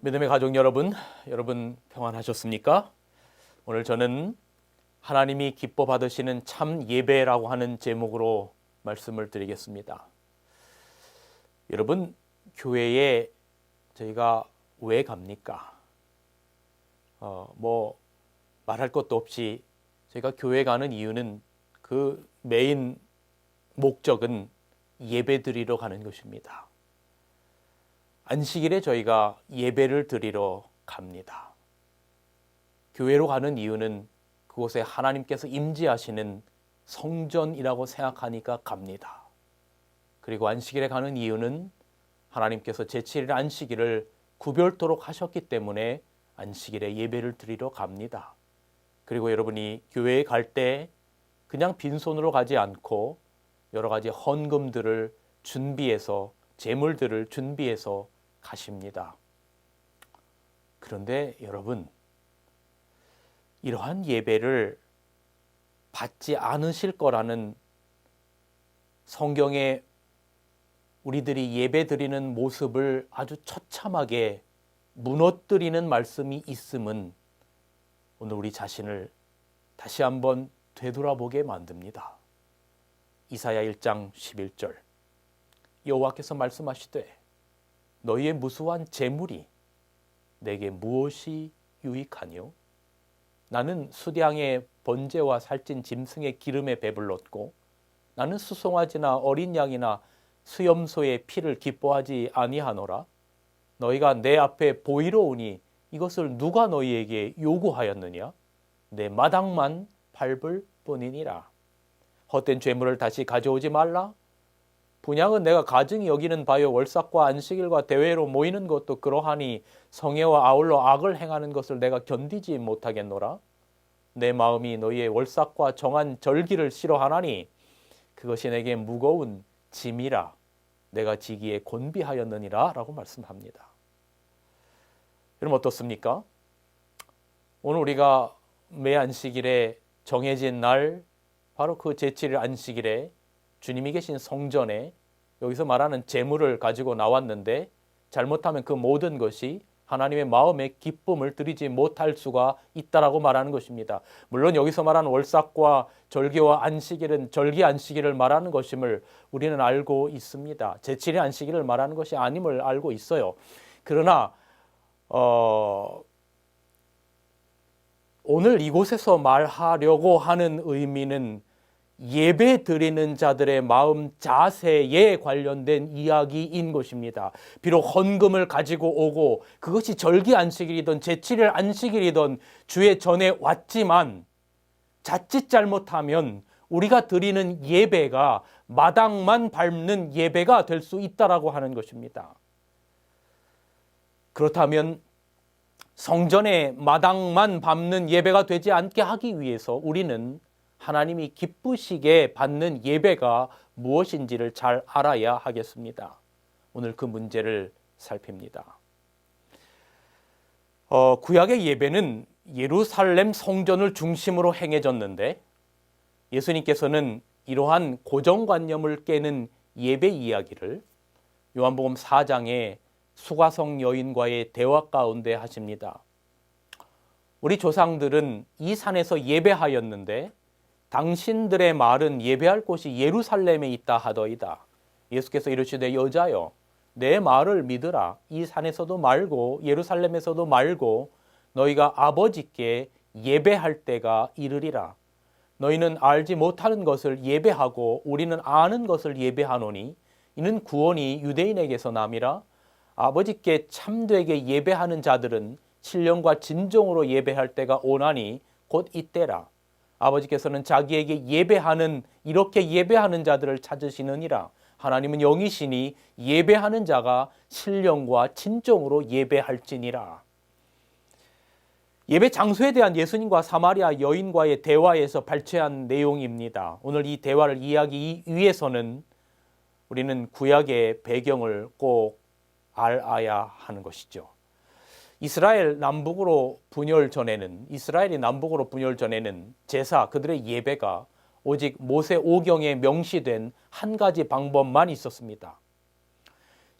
믿음의 가족 여러분 평안하셨습니까? 오늘 저는 하나님이 기뻐 받으시는 참 예배라고 하는 제목으로 말씀을 드리겠습니다. 여러분, 교회에 저희가 왜 갑니까? 말할 것도 없이 저희가 교회 가는 이유는 그 메인 목적은 예배 드리러 가는 것입니다. 안식일에 저희가 예배를 드리러 갑니다. 교회로 가는 이유는 그곳에 하나님께서 임재하시는 성전이라고 생각하니까 갑니다. 그리고 안식일에 가는 이유는 하나님께서 제7일 안식일을 구별토록 하셨기 때문에 안식일에 예배를 드리러 갑니다. 그리고 여러분이 교회에 갈 때 그냥 빈손으로 가지 않고 여러 가지 헌금들을 준비해서 재물들을 준비해서 가십니다. 그런데 여러분, 이러한 예배를 받지 않으실 거라는 성경에 우리들이 예배 드리는 모습을 아주 처참하게 무너뜨리는 말씀이 있음은 오늘 우리 자신을 다시 한번 되돌아보게 만듭니다. 이사야 1장 11절 여호와께서 말씀하시되 너희의 무수한 재물이 내게 무엇이 유익하뇨? 나는 수량의 번제와 살찐 짐승의 기름에 배불렀고 나는 수송아지나 어린 양이나 수염소의 피를 기뻐하지 아니하노라. 너희가 내 앞에 보이러 오니 이것을 누가 너희에게 요구하였느냐? 내 마당만 밟을 뿐이니라. 헛된 죄물을 다시 가져오지 말라. 분향은 내가 가증히 여기는 바요 월삭과 안식일과 대회로 모이는 것도 그러하니 성회와 아울러 악을 행하는 것을 내가 견디지 못하겠노라. 내 마음이 너희의 월삭과 정한 절기를 싫어하나니 그것이 내게 무거운 짐이라 내가 지기에 곤비하였느니라 라고 말씀합니다. 여러분 어떻습니까? 오늘 우리가 매 안식일에 정해진 날 바로 그 제7일 안식일에 주님이 계신 성전에 여기서 말하는 재물을 가지고 나왔는데 잘못하면 그 모든 것이 하나님의 마음의 기쁨을 드리지 못할 수가 있다라고 말하는 것입니다. 물론 여기서 말하는 월삭과 절기와 안식일은 절기 안식일을 말하는 것임을 우리는 알고 있습니다. 제7일 안식일을 말하는 것이 아님을 알고 있어요. 그러나 오늘 이곳에서 말하려고 하는 의미는 예배 드리는 자들의 마음 자세에 관련된 이야기인 것입니다. 비록 헌금을 가지고 오고 그것이 절기 안식일이든 제7일 안식일이든 주의 전에 왔지만 자칫 잘못하면 우리가 드리는 예배가 마당만 밟는 예배가 될 수 있다라고 하는 것입니다. 그렇다면 성전의 마당만 밟는 예배가 되지 않게 하기 위해서 우리는 하나님이 기쁘시게 받는 예배가 무엇인지를 잘 알아야 하겠습니다. 오늘 그 문제를 살핍니다. 구약의 예배는 예루살렘 성전을 중심으로 행해졌는데 예수님께서는 이러한 고정관념을 깨는 예배 이야기를 요한복음 4장에 수가성 여인과의 대화 가운데 하십니다. 우리 조상들은 이 산에서 예배하였는데 당신들의 말은 예배할 곳이 예루살렘에 있다 하더이다. 예수께서 이르시되 여자여 내 말을 믿으라. 이 산에서도 말고 예루살렘에서도 말고 너희가 아버지께 예배할 때가 이르리라. 너희는 알지 못하는 것을 예배하고 우리는 아는 것을 예배하노니 이는 구원이 유대인에게서 남이라. 아버지께 참되게 예배하는 자들은 신령과 진정으로 예배할 때가 오나니 곧 이때라. 아버지께서는 자기에게 이렇게 예배하는 자들을 찾으시느니라. 하나님은 영이시니 예배하는 자가 신령과 진정으로 예배할지니라. 예배 장소에 대한 예수님과 사마리아 여인과의 대화에서 발췌한 내용입니다. 오늘 이 대화를 이해하기 위해서는 우리는 구약의 배경을 꼭 알아야 하는 것이죠. 이스라엘이 남북으로 분열 전에는 제사, 그들의 예배가 오직 모세 오경에 명시된 한 가지 방법만 있었습니다.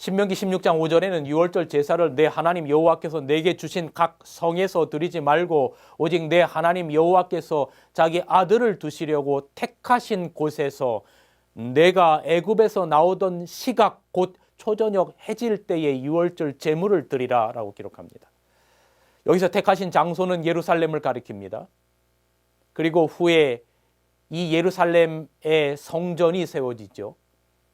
신명기 16장 5절에는 유월절 제사를 내 하나님 여호와께서 내게 주신 각 성에서 드리지 말고 오직 내 하나님 여호와께서 자기 아들을 두시려고 택하신 곳에서 내가 애굽에서 나오던 시각 곧 초저녁 해질 때에 유월절 제물을 드리라 라고 기록합니다. 여기서 택하신 장소는 예루살렘을 가리킵니다. 그리고 후에 이 예루살렘의 성전이 세워지죠.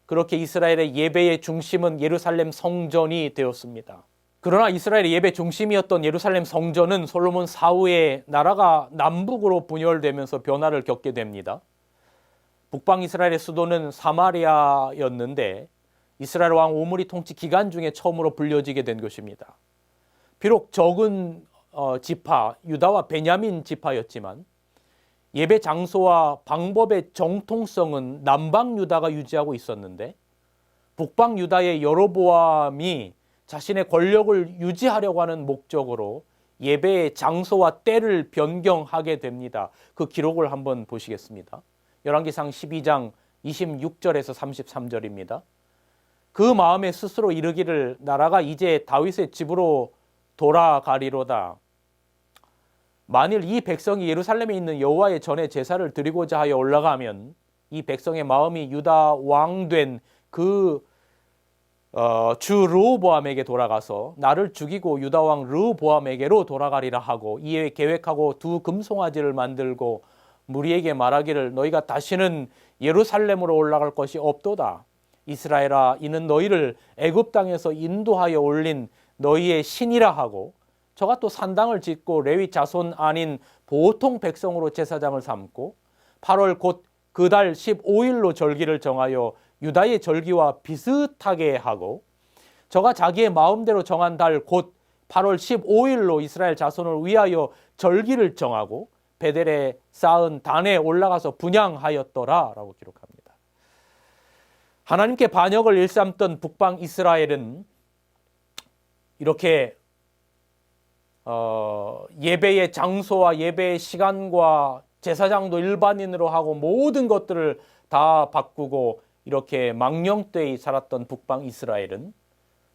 그렇게 이스라엘의 예배의 중심은 예루살렘 성전이 되었습니다. 그러나 이스라엘의 예배 중심이었던 예루살렘 성전은 솔로몬 사후에 나라가 남북으로 분열되면서 변화를 겪게 됩니다. 북방 이스라엘의 수도는 사마리아였는데 이스라엘 왕 오므리 통치 기간 중에 처음으로 불려지게 된 것입니다. 비록 적은 지파, 유다와 베냐민 지파였지만 예배 장소와 방법의 정통성은 남방 유다가 유지하고 있었는데 북방 유다의 여로보암이 자신의 권력을 유지하려고 하는 목적으로 예배의 장소와 때를 변경하게 됩니다. 그 기록을 한번 보시겠습니다. 열왕기상 12장 26절에서 33절입니다. 그 마음에 스스로 이르기를 나라가 이제 다윗의 집으로 돌아가리로다. 만일 이 백성이 예루살렘에 있는 여호와의 전에 제사를 드리고자 하여 올라가면 이 백성의 마음이 유다 왕 된 그 주 르호보암에게 돌아가서 나를 죽이고 유다 왕 르호보암에게로 돌아가리라 하고 이에 계획하고 두 금송아지를 만들고 무리에게 말하기를 너희가 다시는 예루살렘으로 올라갈 것이 없도다. 이스라엘아 이는 너희를 애굽 땅에서 인도하여 올린 너희의 신이라 하고 저가 또 산당을 짓고 레위 자손 아닌 보통 백성으로 제사장을 삼고 8월 곧 그 달 15일로 절기를 정하여 유다의 절기와 비슷하게 하고 저가 자기의 마음대로 정한 달 곧 8월 15일로 이스라엘 자손을 위하여 절기를 정하고 베델에 쌓은 단에 올라가서 분향하였더라 라고 기록합니다. 하나님께 반역을 일삼던 북방 이스라엘은 이렇게 예배의 장소와 예배의 시간과 제사장도 일반인으로 하고 모든 것들을 다 바꾸고 이렇게 망령되이 살았던 북방 이스라엘은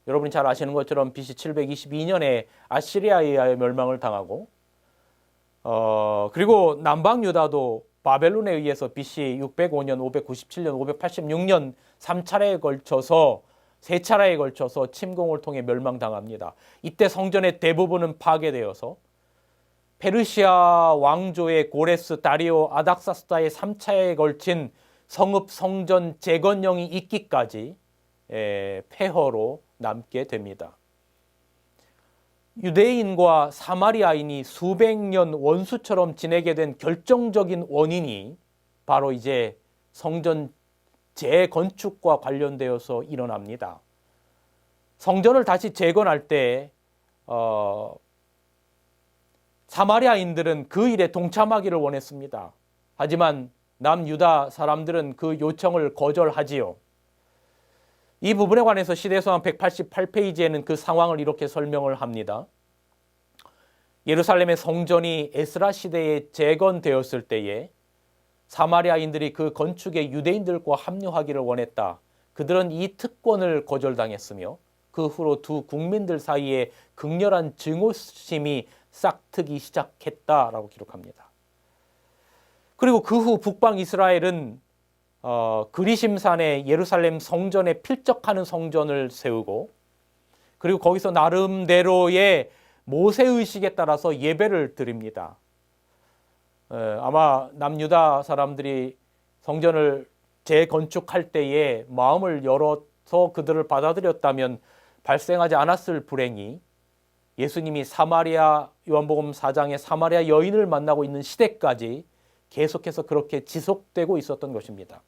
여러분이 잘 아시는 것처럼 BC 722년에 아시리아에 의하여 멸망을 당하고 그리고 남방 유다도 바벨론에 의해서 BC 605년, 597년, 586년 3차례에 걸쳐서 세 차례에 걸쳐서 침공을 통해 멸망당합니다. 이때 성전의 대부분은 파괴되어서 페르시아 왕조의 고레스, 다리오, 아닥사스다의 3차에 걸친 성읍 성전 재건령이 있기까지 폐허로 남게 됩니다. 유대인과 사마리아인이 수백 년 원수처럼 지내게 된 결정적인 원인이 바로 이제 성전 재건축과 관련되어서 일어납니다. 성전을 다시 재건할 때 사마리아인들은 그 일에 동참하기를 원했습니다. 하지만 남유다 사람들은 그 요청을 거절하지요. 이 부분에 관해서 시대서한 188페이지에는 그 상황을 이렇게 설명을 합니다. 예루살렘의 성전이 에스라 시대에 재건되었을 때에 사마리아인들이 그 건축에 유대인들과 합류하기를 원했다. 그들은 이 특권을 거절당했으며 그 후로 두 국민들 사이에 극렬한 증오심이 싹트기 시작했다라고 기록합니다. 그리고 그 후 북방 이스라엘은 그리심산에 예루살렘 성전에 필적하는 성전을 세우고 그리고 거기서 나름대로의 모세의식에 따라서 예배를 드립니다. 아마 남유다 사람들이 성전을 재건축할 때에 마음을 열어서 그들을 받아들였다면 발생하지 않았을 불행이 예수님이 사마리아 요한복음 4장의 사마리아 여인을 만나고 있는 시대까지 계속해서 그렇게 지속되고 있었던 것입니다.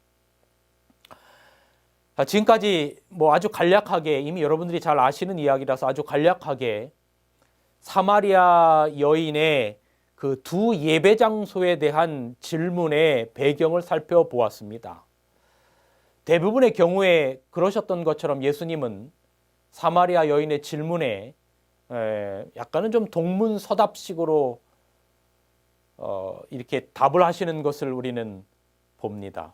지금까지 아주 간략하게 이미 여러분들이 잘 아시는 이야기라서 아주 간략하게 사마리아 여인의 그 두 예배 장소에 대한 질문의 배경을 살펴보았습니다. 대부분의 경우에 그러셨던 것처럼 예수님은 사마리아 여인의 질문에 약간은 좀 동문서답식으로 이렇게 답을 하시는 것을 우리는 봅니다.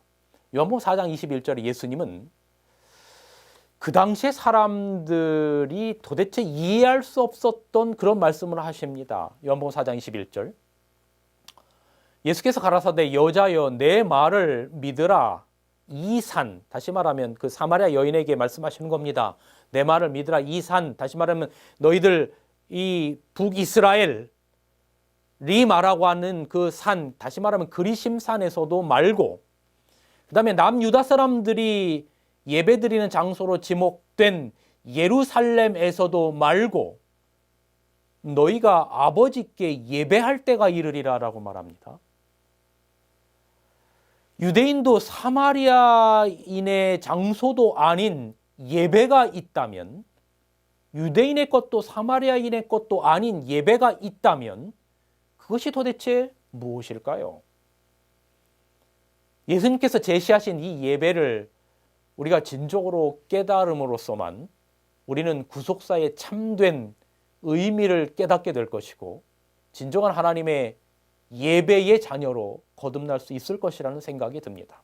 요한복음 4장 21절에 예수님은 그 당시에 사람들이 도대체 이해할 수 없었던 그런 말씀을 하십니다. 요한복음 4장 21절. 예수께서 가라사대 여자여 내 말을 믿으라. 이 산, 다시 말하면 그 사마리아 여인에게 말씀하시는 겁니다. 내 말을 믿으라. 이 산, 다시 말하면 너희들 이 북이스라엘 리마라고 하는 그 산, 다시 말하면 그리심산에서도 말고, 그 다음에 남유다 사람들이 예배드리는 장소로 지목된 예루살렘에서도 말고 너희가 아버지께 예배할 때가 이르리라라고 말합니다. 유대인도 사마리아인의 장소도 아닌 예배가 있다면, 유대인의 것도 사마리아인의 것도 아닌 예배가 있다면 그것이 도대체 무엇일까요? 예수님께서 제시하신 이 예배를 우리가 진정으로 깨달음으로써만 우리는 구속사의 참된 의미를 깨닫게 될 것이고 진정한 하나님의 예배의 자녀로 거듭날 수 있을 것이라는 생각이 듭니다.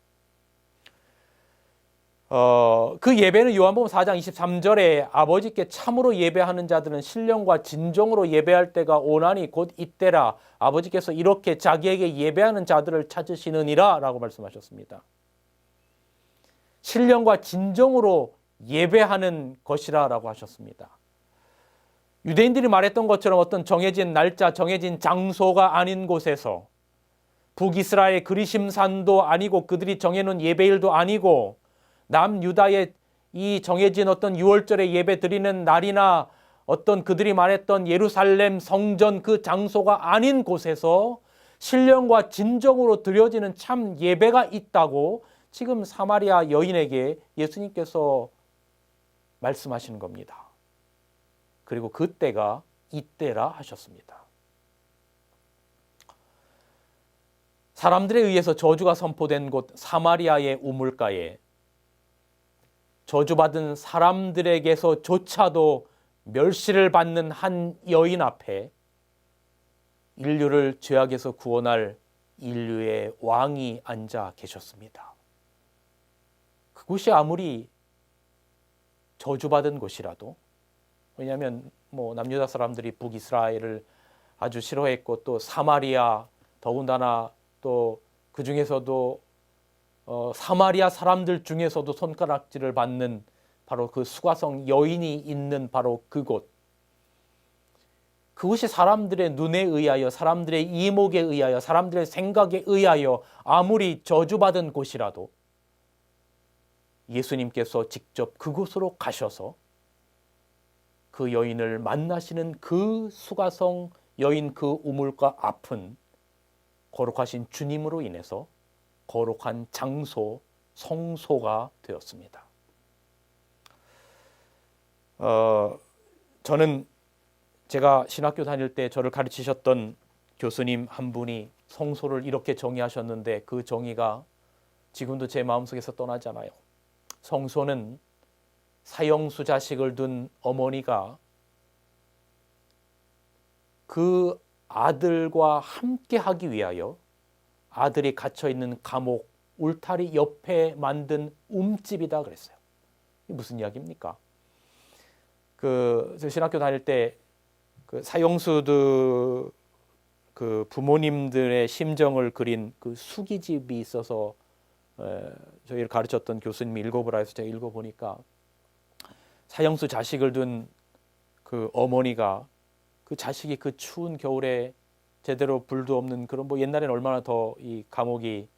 그 예배는 요한복음 4장 23절에 아버지께 참으로 예배하는 자들은 신령과 진정으로 예배할 때가 오나니 곧 이때라. 아버지께서 이렇게 자기에게 예배하는 자들을 찾으시느니라 라고 말씀하셨습니다. 신령과 진정으로 예배하는 것이라 라고 하셨습니다. 유대인들이 말했던 것처럼 어떤 정해진 날짜, 정해진 장소가 아닌 곳에서, 북이스라엘 그리심산도 아니고 그들이 정해놓은 예배일도 아니고 남유다의 이 정해진 어떤 6월절에 예배 드리는 날이나 어떤 그들이 말했던 예루살렘 성전 그 장소가 아닌 곳에서 신령과 진정으로 드려지는 참 예배가 있다고 지금 사마리아 여인에게 예수님께서 말씀하시는 겁니다. 그리고 그때가 이때라 하셨습니다. 사람들에 의해서 저주가 선포된 곳 사마리아의 우물가에 저주받은 사람들에게서조차도 멸시를 받는 한 여인 앞에 인류를 죄악에서 구원할 인류의 왕이 앉아 계셨습니다. 그곳이 아무리 저주받은 곳이라도, 왜냐하면 남유다 사람들이 북이스라엘을 아주 싫어했고 또 사마리아, 더군다나 또 그 중에서도 사마리아 사람들 중에서도 손가락질을 받는 바로 그 수가성 여인이 있는 바로 그곳, 그것이 사람들의 눈에 의하여, 사람들의 이목에 의하여, 사람들의 생각에 의하여 아무리 저주받은 곳이라도 예수님께서 직접 그곳으로 가셔서 그 여인을 만나시는 그 수가성 여인 그 우물가 앞은 거룩하신 주님으로 인해서 거룩한 장소, 성소가 되었습니다. 저는 제가 신학교 다닐 때 저를 가르치셨던 교수님 한 분이 성소를 이렇게 정의하셨는데 그 정의가 지금도 제 마음속에서 떠나지 않아요. 성소는 사형수 자식을 둔 어머니가 그 아들과 함께 하기 위하여 아들이 갇혀있는 감옥 울타리 옆에 만든 움집이다 그랬어요. 이게 무슨 이야기입니까? 저 신학교 다닐 때 그 사형수들 그 부모님들의 심정을 그린 그 수기집이 있어서 저희를 가르쳤던 교수님이 읽어보라 해서 제가 읽어보니까 사형수 자식을 둔 그 어머니가 그 자식이 그 추운 겨울에 제대로 불도 없는 그런 옛날에는 얼마나 더 이 감옥이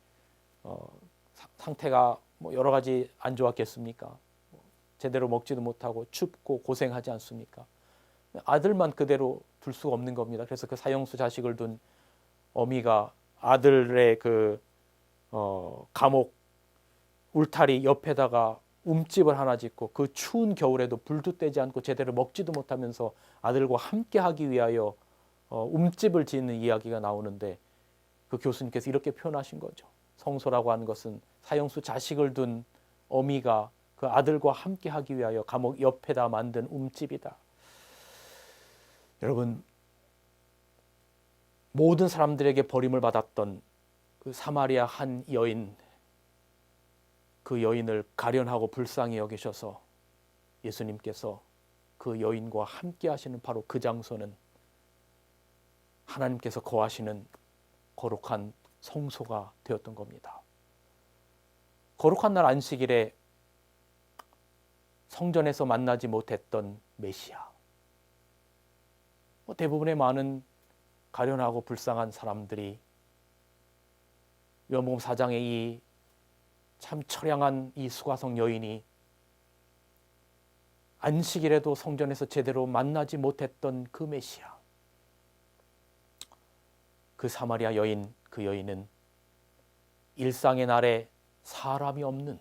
상태가 여러 가지 안 좋았겠습니까? 제대로 먹지도 못하고 춥고 고생하지 않습니까? 아들만 그대로 둘 수가 없는 겁니다. 그래서 그 사형수 자식을 둔 어미가 아들의 그 감옥 울타리 옆에다가 움집을 하나 짓고 그 추운 겨울에도 불도 떼지 않고 제대로 먹지도 못하면서 아들과 함께 하기 위하여 움집을 짓는 이야기가 나오는데 그 교수님께서 이렇게 표현하신 거죠. 성소라고 하는 것은 사형수 자식을 둔 어미가 그 아들과 함께 하기 위하여 감옥 옆에다 만든 움집이다. 여러분, 모든 사람들에게 버림을 받았던 그 사마리아 한 여인, 그 여인을 가련하고 불쌍히 여기셔서 예수님께서 그 여인과 함께 하시는 바로 그 장소는 하나님께서 거하시는 거룩한 성소가 되었던 겁니다. 거룩한 날 안식일에 성전에서 만나지 못했던 메시아, 대부분의 많은 가련하고 불쌍한 사람들이 요한복음 4장의 이 참 처량한 이 수가성 여인이 안식일에도 성전에서 제대로 만나지 못했던 그 메시아, 그 사마리아 여인, 그 여인은 일상의 날에 사람이 없는,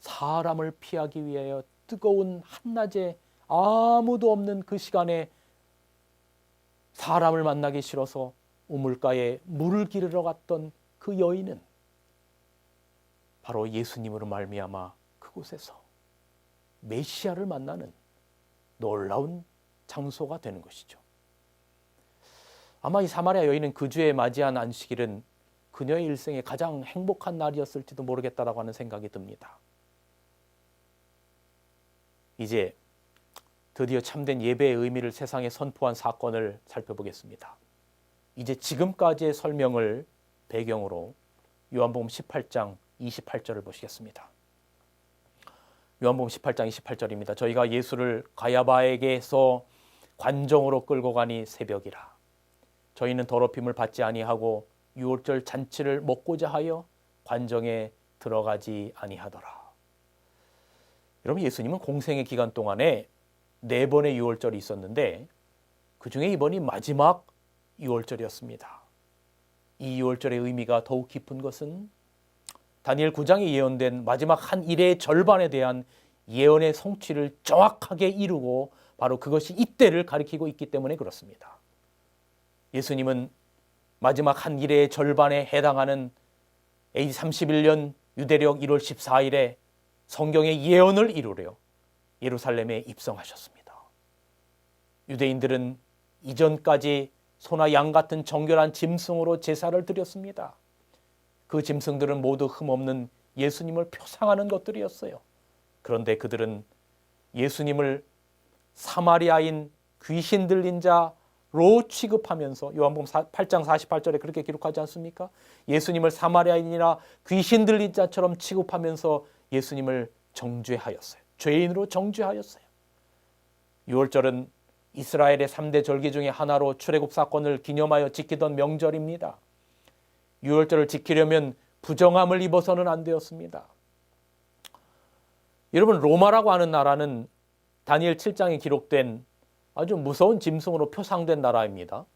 사람을 피하기 위하여 뜨거운 한낮에 아무도 없는 그 시간에 사람을 만나기 싫어서 우물가에 물을 기르러 갔던 그 여인은 바로 예수님으로 말미암아 그곳에서 메시아를 만나는 놀라운 장소가 되는 것이죠. 아마 이 사마리아 여인은 그 주에 맞이한 안식일은 그녀의 일생에 가장 행복한 날이었을지도 모르겠다라고 하는 생각이 듭니다. 이제 드디어 참된 예배의 의미를 세상에 선포한 사건을 살펴보겠습니다. 이제 지금까지의 설명을 배경으로 요한복음 18장 28절을 보시겠습니다. 요한복음 18장 28절입니다. 저희가 예수를 가야바에게서 관정으로 끌고 가니 새벽이라. 저희는 더럽힘을 받지 아니하고 유월절 잔치를 먹고자 하여 관정에 들어가지 아니하더라. 여러분, 예수님은 공생의 기간 동안에 4번의 유월절이 있었는데 그 중에 이번이 마지막 유월절이었습니다. 이 유월절의 의미가 더욱 깊은 것은 다니엘 9장에 예언된 마지막 한 일의 절반에 대한 예언의 성취를 정확하게 이루고 바로 그것이 이때를 가리키고 있기 때문에 그렇습니다. 예수님은 마지막 한 일의 절반에 해당하는 AD 31년 유대력 1월 14일에 성경의 예언을 이루려 예루살렘에 입성하셨습니다. 유대인들은 이전까지 소나 양 같은 정결한 짐승으로 제사를 드렸습니다. 그 짐승들은 모두 흠없는 예수님을 표상하는 것들이었어요. 그런데 그들은 예수님을 사마리아인 귀신 들린 자로 취급하면서 요한복음 8장 48절에 그렇게 기록하지 않습니까? 예수님을 사마리아인이나 귀신 들린 자처럼 취급하면서 예수님을 정죄하였어요. 죄인으로 정죄하였어요. 유월절은 이스라엘의 3대 절기 중에 하나로 출애굽 사건을 기념하여 지키던 명절입니다. 유월절을 지키려면 부정함을 입어서는 안 되었습니다. 여러분, 로마라고 하는 나라는 다니엘 7장에 기록된 아주 무서운 짐승으로 표상된 나라입니다.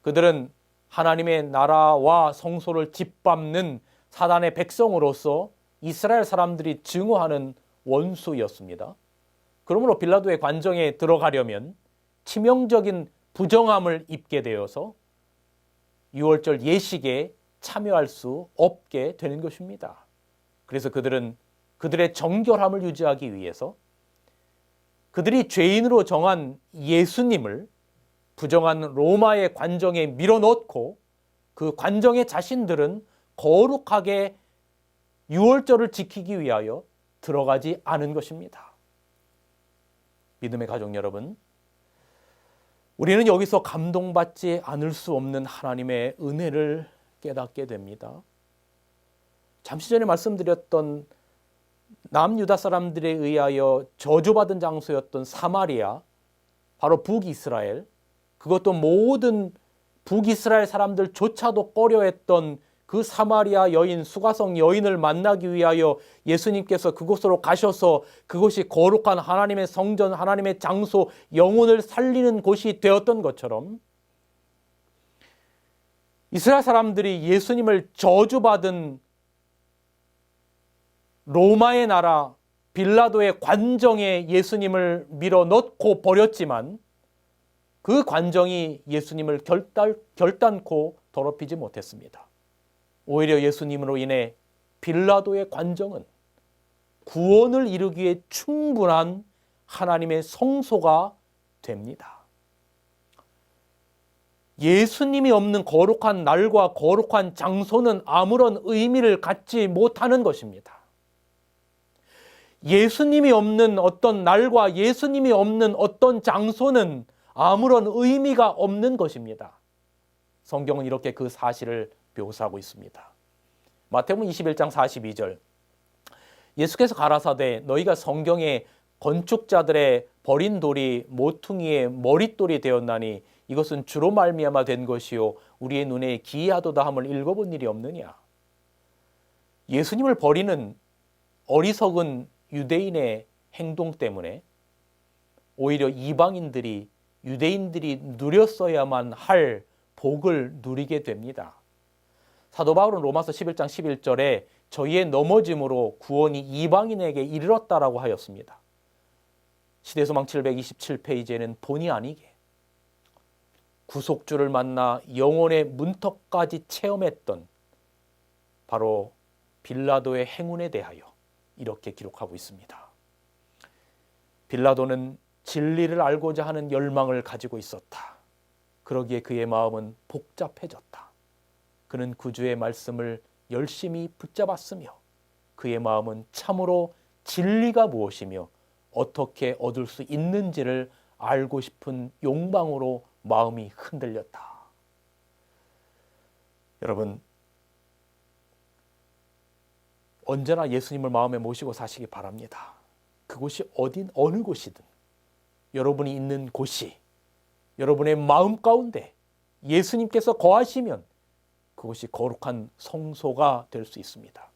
그들은 하나님의 나라와 성소를 짓밟는 사단의 백성으로서 이스라엘 사람들이 증오하는 원수였습니다. 그러므로 빌라도의 관정에 들어가려면 치명적인 부정함을 입게 되어서 유월절 예식에 참여할 수 없게 되는 것입니다. 그래서 그들은 그들의 정결함을 유지하기 위해서 그들이 죄인으로 정한 예수님을 부정한 로마의 관정에 밀어넣고 그 관정의 자신들은 거룩하게 유월절을 지키기 위하여 들어가지 않은 것입니다. 믿음의 가족 여러분, 우리는 여기서 감동받지 않을 수 없는 하나님의 은혜를 깨닫게 됩니다. 잠시 전에 말씀드렸던 남유다 사람들에 의하여 저주받은 장소였던 사마리아, 바로 북이스라엘, 그것도 모든 북이스라엘 사람들조차도 꺼려했던 그 사마리아 여인, 수가성 여인을 만나기 위하여 예수님께서 그곳으로 가셔서 그곳이 거룩한 하나님의 성전, 하나님의 장소, 영혼을 살리는 곳이 되었던 것처럼 이스라엘 사람들이 예수님을 저주받은 로마의 나라 빌라도의 관정에 예수님을 밀어넣고 버렸지만 그 관정이 예수님을 결단코 더럽히지 못했습니다. 오히려 예수님으로 인해 빌라도의 관정은 구원을 이루기에 충분한 하나님의 성소가 됩니다. 예수님이 없는 거룩한 날과 거룩한 장소는 아무런 의미를 갖지 못하는 것입니다. 예수님이 없는 어떤 날과 예수님이 없는 어떤 장소는 아무런 의미가 없는 것입니다. 성경은 이렇게 그 사실을 묘사하고 있습니다. 마태복음 21장 42절, 예수께서 가라사대 너희가 성경에 건축자들의 버린 돌이 모퉁이의 머릿돌이 되었나니 이것은 주로 말미암아 된 것이요 우리의 눈에 기이하도다 함을 읽어본 일이 없느냐. 예수님을 버리는 어리석은 유대인의 행동 때문에 오히려 이방인들이 유대인들이 누렸어야만 할 복을 누리게 됩니다. 사도 바울은 로마서 11장 11절에 저희의 넘어짐으로 구원이 이방인에게 이르렀다라고 하였습니다. 시대소망 727페이지에는 본의 아니게 구속주를 만나 영혼의 문턱까지 체험했던 바로 빌라도의 행운에 대하여 이렇게 기록하고 있습니다. 빌라도는 진리를 알고자 하는 열망을 가지고 있었다. 그러기에 그의 마음은 복잡해졌다. 그는 구주의 말씀을 열심히 붙잡았으며 그의 마음은 참으로 진리가 무엇이며 어떻게 얻을 수 있는지를 알고 싶은 욕망으로 마음이 흔들렸다. 여러분, 언제나 예수님을 마음에 모시고 사시기 바랍니다. 그곳이 어느 곳이든 여러분이 있는 곳이 여러분의 마음 가운데 예수님께서 거하시면 그것이 거룩한 성소가 될 수 있습니다.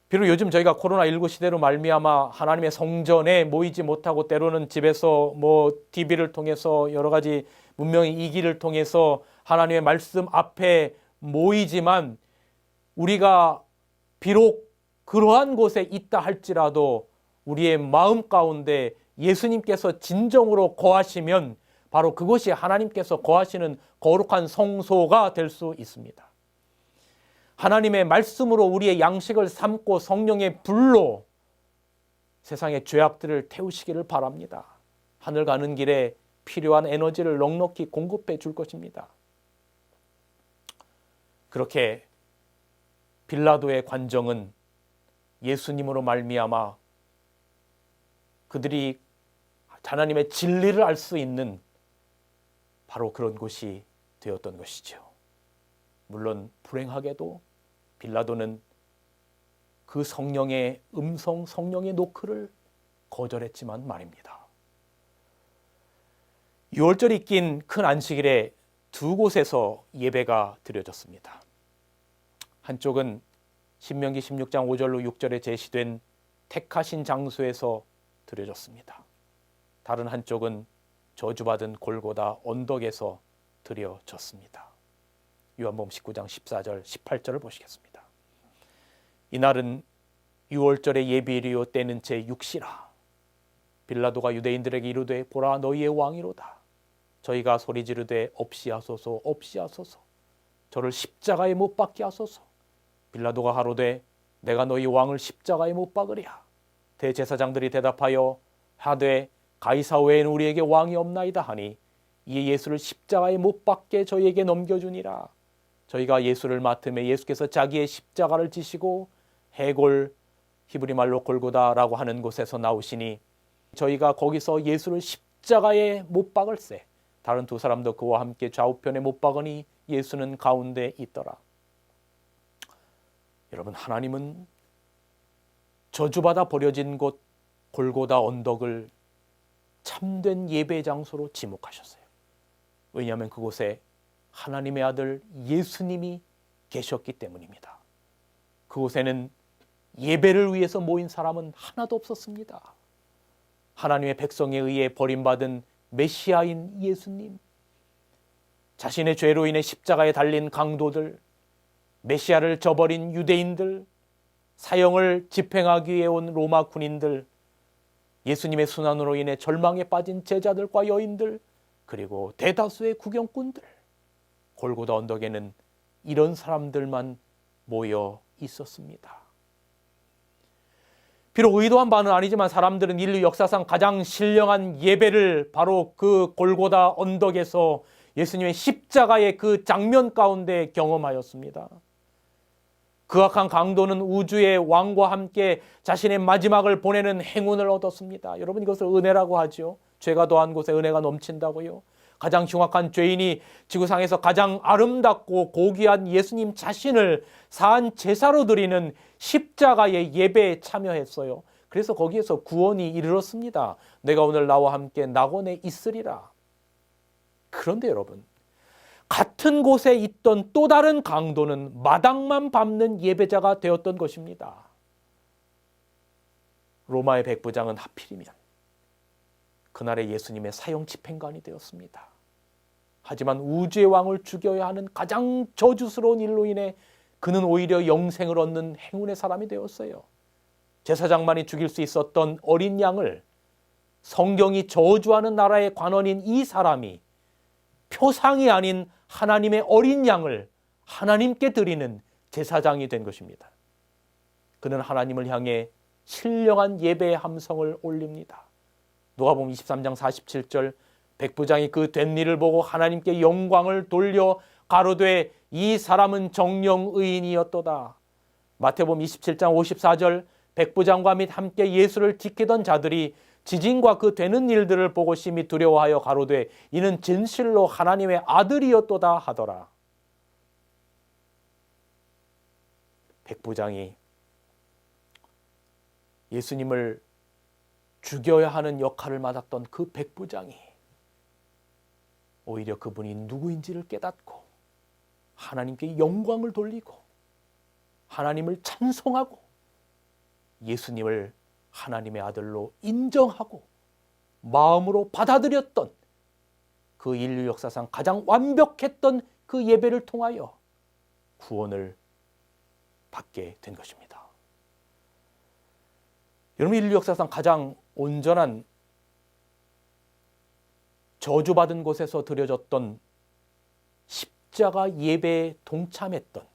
비록 요즘 저희가 코로나19 시대로 말미암아 하나님의 성전에 모이지 못하고 때로는 집에서 TV를 통해서 여러 가지 문명의 이기를 통해서 하나님의 말씀 앞에 모이지만 우리가 비록 그러한 곳에 있다 할지라도 우리의 마음 가운데 예수님께서 진정으로 거하시면 바로 그것이 하나님께서 거하시는 거룩한 성소가 될 수 있습니다. 하나님의 말씀으로 우리의 양식을 삼고 성령의 불로 세상의 죄악들을 태우시기를 바랍니다. 하늘 가는 길에 필요한 에너지를 넉넉히 공급해 줄 것입니다. 그렇게 빌라도의 관정은 예수님으로 말미암아 그들이 하나님의 진리를 알 수 있는 바로 그런 곳이 되었던 것이죠. 물론 불행하게도 빌라도는 그 성령의 음성, 성령의 노크를 거절했지만 말입니다. 6월절이 낀 큰 안식일에 두 곳에서 예배가 드려졌습니다. 한쪽은 신명기 16장 5절로 6절에 제시된 택하신 장소에서 드려졌습니다. 다른 한쪽은 저주받은 골고다 언덕에서 드려졌습니다. 요한복음 19장 14절 18절을 보시겠습니다. 이날은 6월절의 예비일이요 때는 제6시라. 빌라도가 유대인들에게 이르되 보라 너희의 왕이로다. 저희가 소리 지르되 없이 하소서 없이 하소서. 저를 십자가에 못 박게 하소서. 빌라도가 하로되 내가 너희 왕을 십자가에 못 박으랴. 대제사장들이 대답하여 하되 가이사 외에는 우리에게 왕이 없나이다 하니 이에 예수를 십자가에 못 박게 저희에게 넘겨주니라. 저희가 예수를 맡음에 예수께서 자기의 십자가를 지시고 해골 히브리 말로 골고다라고 하는 곳에서 나오시니 저희가 거기서 예수를 십자가에 못 박을세. 다른 두 사람도 그와 함께 좌우편에 못 박으니 예수는 가운데 있더라. 여러분, 하나님은 저주받아 버려진 곳 골고다 언덕을 참된 예배 장소로 지목하셨어요. 왜냐하면 그곳에 하나님의 아들 예수님이 계셨기 때문입니다. 그곳에는 예배를 위해서 모인 사람은 하나도 없었습니다. 하나님의 백성에 의해 버림받은 메시아인 예수님, 자신의 죄로 인해 십자가에 달린 강도들, 메시아를 저버린 유대인들, 사형을 집행하기 위해 온 로마 군인들, 예수님의 순환으로 인해 절망에 빠진 제자들과 여인들, 그리고 대다수의 구경꾼들, 골고다 언덕에는 이런 사람들만 모여 있었습니다. 비록 의도한 바는 아니지만 사람들은 인류 역사상 가장 신령한 예배를 바로 그 골고다 언덕에서 예수님의 십자가의 그 장면 가운데 경험하였습니다. 그 악한 강도는 우주의 왕과 함께 자신의 마지막을 보내는 행운을 얻었습니다. 여러분, 이것을 은혜라고 하죠. 죄가 더한 곳에 은혜가 넘친다고요. 가장 흉악한 죄인이 지구상에서 가장 아름답고 고귀한 예수님 자신을 산 제사로 드리는 십자가의 예배에 참여했어요. 그래서 거기에서 구원이 이르렀습니다. 내가 오늘 나와 함께 낙원에 있으리라. 그런데 여러분, 같은 곳에 있던 또 다른 강도는 마당만 밟는 예배자가 되었던 것입니다. 로마의 백부장은 하필이면 그날의 예수님의 사형 집행관이 되었습니다. 하지만 우주의 왕을 죽여야 하는 가장 저주스러운 일로 인해 그는 오히려 영생을 얻는 행운의 사람이 되었어요. 제사장만이 죽일 수 있었던 어린 양을 성경이 저주하는 나라의 관원인 이 사람이 표상이 아닌 하나님의 어린 양을 하나님께 드리는 제사장이 된 것입니다. 그는 하나님을 향해 신령한 예배의 함성을 올립니다. 누가복음 23장 47절, 백부장이 그 된 일을 보고 하나님께 영광을 돌려 가로되 이 사람은 정령 의인이었도다. 마태복음 27장 54절, 백부장과 및 함께 예수를 지키던 자들이 지진과 그 되는 일들을 보고 심히 두려워하여 가로되 이는 진실로 하나님의 아들이었도다 하더라. 백부장이 예수님을 죽여야 하는 역할을 맡았던 그 백부장이 오히려 그분이 누구인지를 깨닫고 하나님께 영광을 돌리고 하나님을 찬송하고 예수님을 하나님의 아들로 인정하고 마음으로 받아들였던 그 인류 역사상 가장 완벽했던 그 예배를 통하여 구원을 받게 된 것입니다. 여러분, 인류 역사상 가장 온전한 저주받은 곳에서 드려졌던 십자가 예배에 동참했던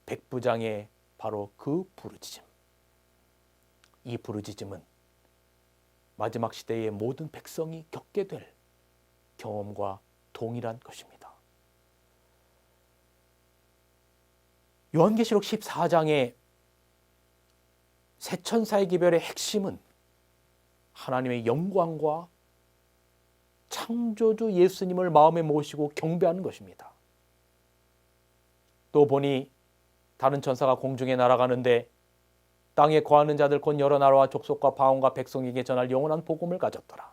백부장의 바로 그 부르짖음. 이 부르짖음은 마지막 시대의 모든 백성이 겪게 될 경험과 동일한 것입니다. 요한계시록 14장의 새 천사의 기별의 핵심은 하나님의 영광과 창조주 예수님을 마음에 모시고 경배하는 것입니다. 또 보니 다른 천사가 공중에 날아가는데 땅에 거하는 자들 곧 여러 나라와 족속과 방언과 백성에게 전할 영원한 복음을 가졌더라.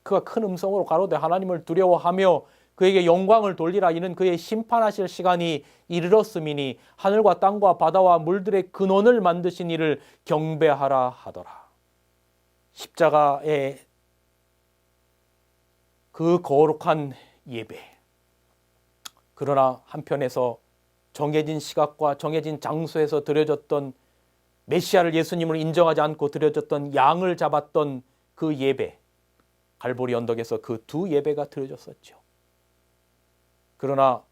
그가 큰 음성으로 가로되 하나님을 두려워하며 그에게 영광을 돌리라. 이는 그의 심판하실 시간이 이르렀음이니 하늘과 땅과 바다와 물들의 근원을 만드신 이를 경배하라 하더라. 십자가의 그 거룩한 예배. 그러나 한편에서 정해진 시각과 정해진 장소에서 드려졌던 메시아를 예수님을 인정하지 않고 드려졌던 양을 잡았던 그 예배, 갈보리 언덕에서 그 두 예배가 드려졌었죠. 그러나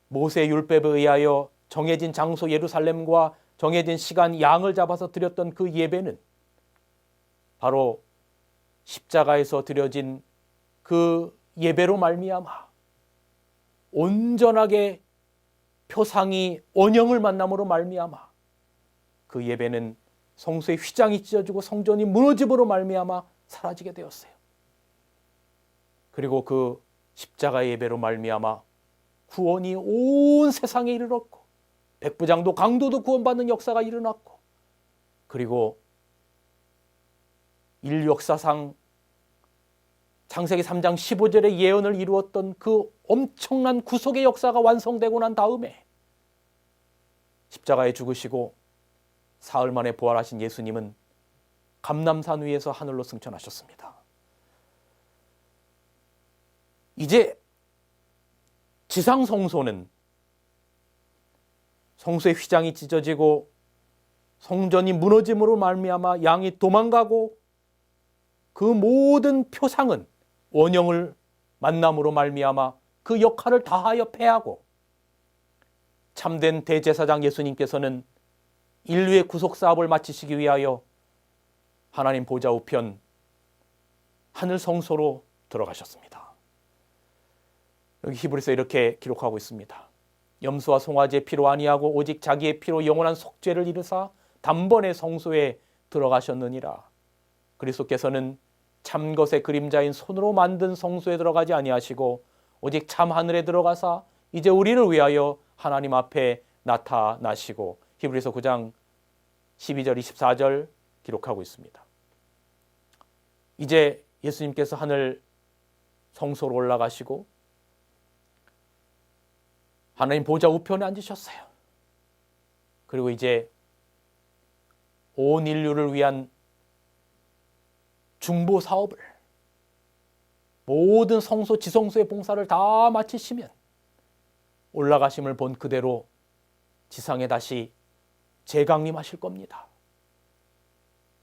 모세의 율법에 의하여 정해진 장소 예루살렘과 정해진 시간 양을 잡아서 드렸던 그 예배는 바로 십자가에서 드려진 그 예배로 말미암아 온전하게 표상이 원형을 만남으로 말미암아 그 예배는 성소의 휘장이 찢어지고 성전이 무너짐으로 말미암아 사라지게 되었어요. 그리고 그 십자가 예배로 말미암아 구원이 온 세상에 이르렀고 백부장도 강도도 구원받는 역사가 일어났고 그리고 인류 역사상 창세기 3장 15절의 예언을 이루었던 그 엄청난 구속의 역사가 완성되고 난 다음에 십자가에 죽으시고 사흘 만에 부활하신 예수님은 감람산 위에서 하늘로 승천하셨습니다. 이제 지상 성소는 성소의 휘장이 찢어지고 성전이 무너짐으로 말미암아 양이 도망가고 그 모든 표상은 원형을 만남으로 말미암아 그 역할을 다하여 패하고 참된 대제사장 예수님께서는 인류의 구속 사업을 마치시기 위하여 하나님 보좌 우편 하늘 성소로 들어가셨습니다. 여기 히브리서에 이렇게 기록하고 있습니다. 염소와 송아지의 피로 아니하고 오직 자기의 피로 영원한 속죄를 이루사 단번에 성소에 들어가셨느니라. 그리스도께서는 참 것의 그림자인 손으로 만든 성소에 들어가지 아니하시고 오직 참 하늘에 들어가사 이제 우리를 위하여 하나님 앞에 나타나시고, 히브리서 9장 12절 24절 기록하고 있습니다. 이제 예수님께서 하늘 성소로 올라가시고 하나님 보좌 우편에 앉으셨어요. 그리고 이제 온 인류를 위한 중보 사업을, 모든 성소 지성소의 봉사를 다 마치시면 올라가심을 본 그대로 지상에 다시 재강림하실 겁니다.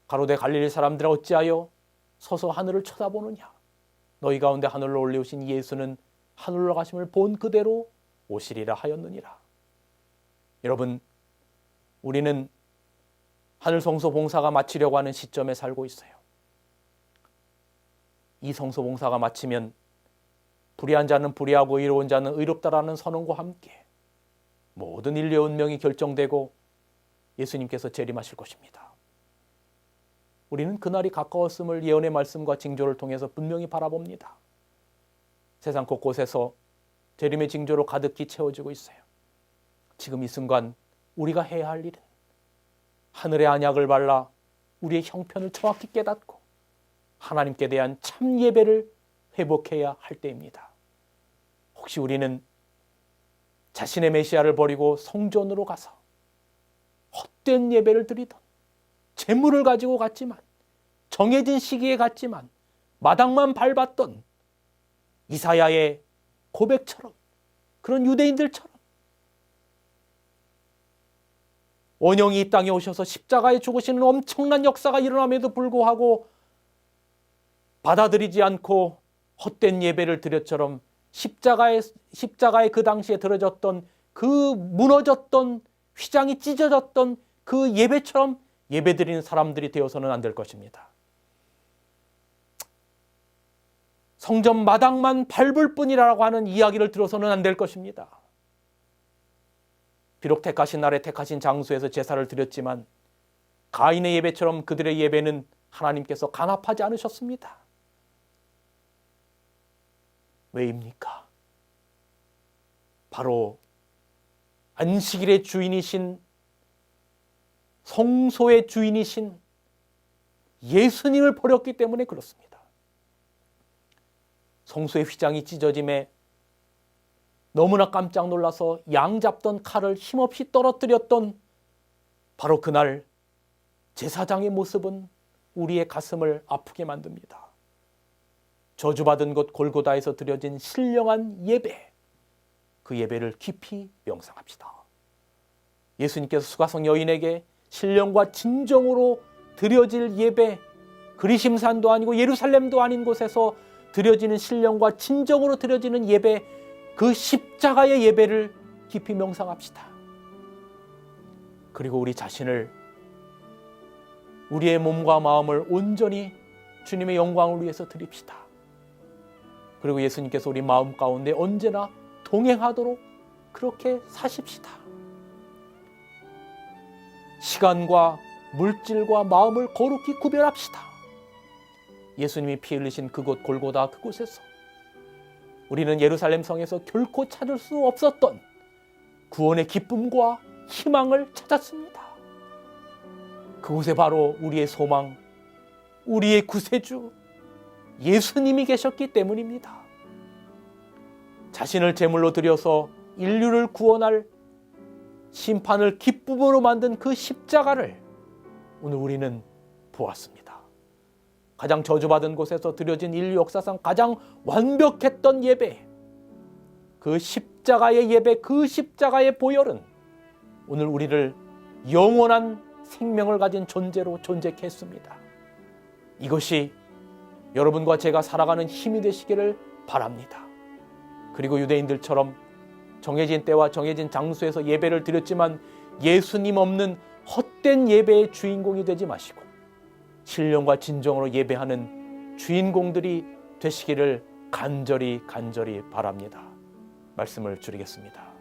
가로되 갈릴리 사람들아 어찌하여 서서 하늘을 쳐다보느냐. 너희 가운데 하늘로 올리우신 예수는 하늘로 가심을 본 그대로 오시리라 하였느니라. 여러분, 우리는 하늘 성소 봉사가 마치려고 하는 시점에 살고 있어요. 이 성소 봉사가 마치면 불의한 자는 불의하고 의로운 자는 의롭다라는 선언과 함께 모든 인류의 운명이 결정되고 예수님께서 재림하실 것입니다. 우리는 그날이 가까웠음을 예언의 말씀과 징조를 통해서 분명히 바라봅니다. 세상 곳곳에서 재림의 징조로 가득히 채워지고 있어요. 지금 이 순간 우리가 해야 할 일은 하늘의 안약을 발라 우리의 형편을 정확히 깨닫고 하나님께 대한 참 예배를 회복해야 할 때입니다. 혹시 우리는 자신의 메시아를 버리고 성전으로 가서 헛된 예배를 드리던, 재물을 가지고 갔지만, 정해진 시기에 갔지만 마당만 밟았던 이사야의 고백처럼, 그런 유대인들처럼 원형이 이 땅에 오셔서 십자가에 죽으시는 엄청난 역사가 일어남에도 불구하고 받아들이지 않고 헛된 예배를 드렸처럼 십자가에 그 당시에 들어졌던 그 무너졌던 휘장이 찢어졌던 그 예배처럼 예배드리는 사람들이 되어서는 안 될 것입니다. 성전 마당만 밟을 뿐이라고 하는 이야기를 들어서는 안 될 것입니다. 비록 택하신 날에 택하신 장소에서 제사를 드렸지만 가인의 예배처럼 그들의 예배는 하나님께서 간합하지 않으셨습니다. 왜입니까? 바로 안식일의 주인이신, 성소의 주인이신 예수님을 버렸기 때문에 그렇습니다. 성소의 휘장이 찢어짐에 너무나 깜짝 놀라서 양 잡던 칼을 힘없이 떨어뜨렸던 바로 그날 제사장의 모습은 우리의 가슴을 아프게 만듭니다. 저주받은 곳 골고다에서 드려진 신령한 예배, 그 예배를 깊이 명상합시다. 예수님께서 수가성 여인에게 신령과 진정으로 드려질 예배, 그리심산도 아니고 예루살렘도 아닌 곳에서 드려지는 신령과 진정으로 드려지는 예배, 그 십자가의 예배를 깊이 명상합시다. 그리고 우리 자신을, 우리의 몸과 마음을 온전히 주님의 영광을 위해서 드립시다. 그리고 예수님께서 우리 마음 가운데 언제나 동행하도록 그렇게 사십시다. 시간과 물질과 마음을 거룩히 구별합시다. 예수님이 피 흘리신 그곳 골고다, 그곳에서 우리는 예루살렘 성에서 결코 찾을 수 없었던 구원의 기쁨과 희망을 찾았습니다. 그곳에 바로 우리의 소망, 우리의 구세주 예수님이 계셨기 때문입니다. 자신을 제물로 드려서 인류를 구원할 심판을 기쁨으로 만든 그 십자가를 오늘 우리는 보았습니다. 가장 저주받은 곳에서 드려진 인류 역사상 가장 완벽했던 예배, 그 십자가의 예배, 그 십자가의 보혈은 오늘 우리를 영원한 생명을 가진 존재로 존재케 했습니다. 이것이 여러분과 제가 살아가는 힘이 되시기를 바랍니다. 그리고 유대인들처럼 정해진 때와 정해진 장소에서 예배를 드렸지만 예수님 없는 헛된 예배의 주인공이 되지 마시고 신령과 진정으로 예배하는 주인공들이 되시기를 간절히 바랍니다. 말씀을 줄이겠습니다.